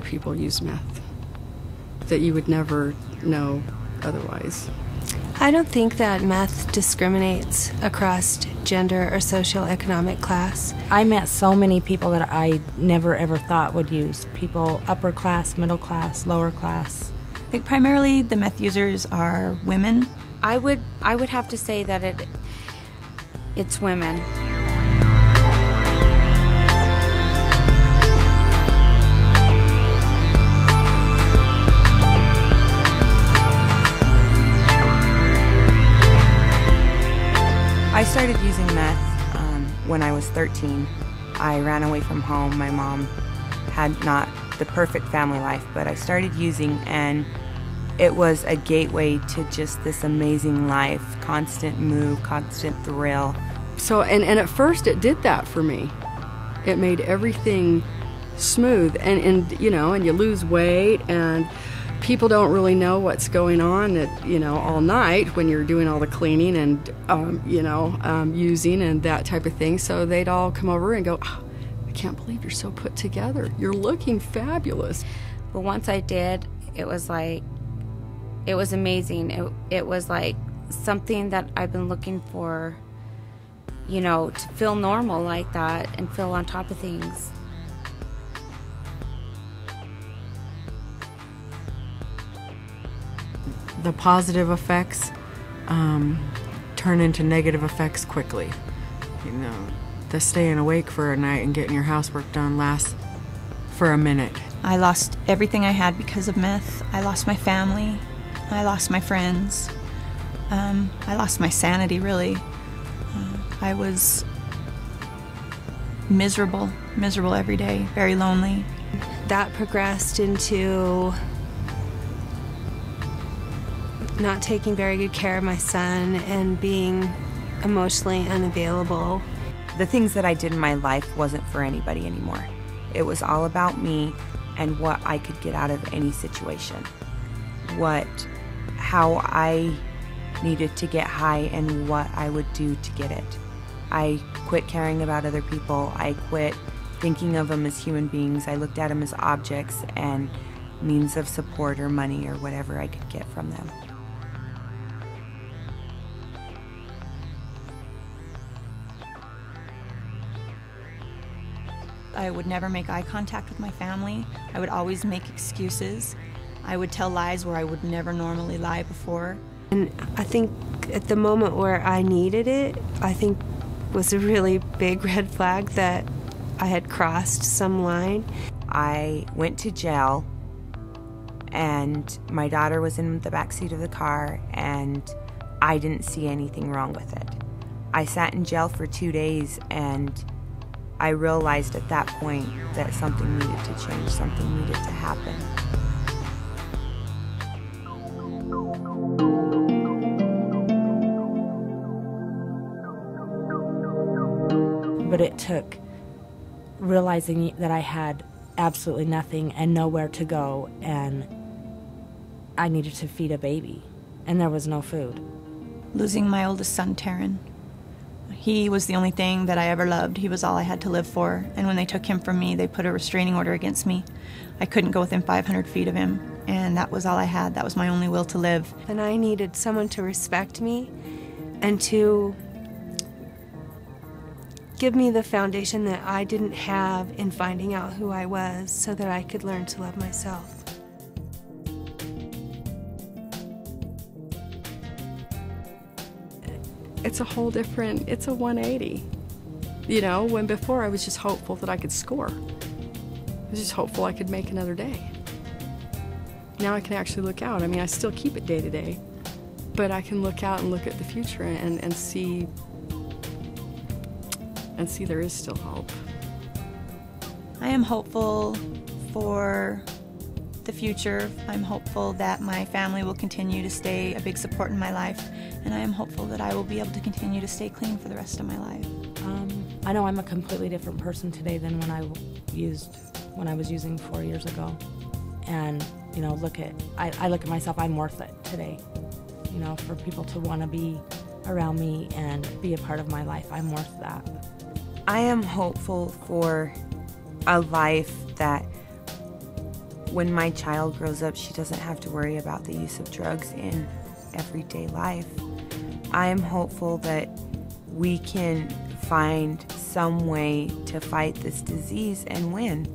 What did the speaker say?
of people use meth that you would never know otherwise. I don't think that meth discriminates across gender or socioeconomic class. I met so many people that I never ever thought would use. People upper class, middle class, lower class. I think primarily the meth users are women. I would have to say that it's women. I started using meth when I was 13. I ran away from home. My mom had not the perfect family life, but I started using, and it was a gateway to just this amazing life, constant move, constant thrill. So, and at first it did that for me. It made everything smooth, and you know, and you lose weight, and people don't really know what's going on all night when you're doing all the cleaning and, using and that type of thing. So they'd all come over and go, oh, I can't believe you're so put together. You're looking fabulous. But once I did, it was amazing. It was like something that I've been looking for, to feel normal like that and feel on top of things. The positive effects turn into negative effects quickly. The staying awake for a night and getting your housework done lasts for a minute. I lost everything I had because of meth. I lost my family. I lost my friends. I lost my sanity, really. I was miserable every day, very lonely. That progressed into not taking very good care of my son and being emotionally unavailable. The things that I did in my life wasn't for anybody anymore. It was all about me and what I could get out of any situation. How I needed to get high and what I would do to get it. I quit caring about other people. I quit thinking of them as human beings. I looked at them as objects and means of support or money or whatever I could get from them. I would never make eye contact with my family. I would always make excuses. I would tell lies where I would never normally lie before. And I think at the moment where I needed it, I think was a really big red flag that I had crossed some line. I went to jail, and my daughter was in the backseat of the car, and I didn't see anything wrong with it. I sat in jail for 2 days, and I realized at that point that something needed to change, something needed to happen. But it took realizing that I had absolutely nothing and nowhere to go, and I needed to feed a baby, and there was no food. Losing my oldest son, Taryn. He was the only thing that I ever loved. He was all I had to live for. And when they took him from me, they put a restraining order against me. I couldn't go within 500 feet of him, and that was all I had. That was my only will to live. And I needed someone to respect me and to give me the foundation that I didn't have in finding out who I was so that I could learn to love myself. It's a whole different, it's a 180. When before I was just hopeful that I could score. I was just hopeful I could make another day. Now I can actually look out. I still keep it day to day, but I can look out and look at the future and see there is still hope. I am hopeful for the future. I'm hopeful that my family will continue to stay a big support in my life, and I am hopeful that I will be able to continue to stay clean for the rest of my life. I know I'm a completely different person today than when I was using 4 years ago. And I look at myself, I'm worth it today. For people to want to be around me and be a part of my life, I'm worth that. I am hopeful for a life that when my child grows up, she doesn't have to worry about the use of drugs in everyday life. I am hopeful that we can find some way to fight this disease and win.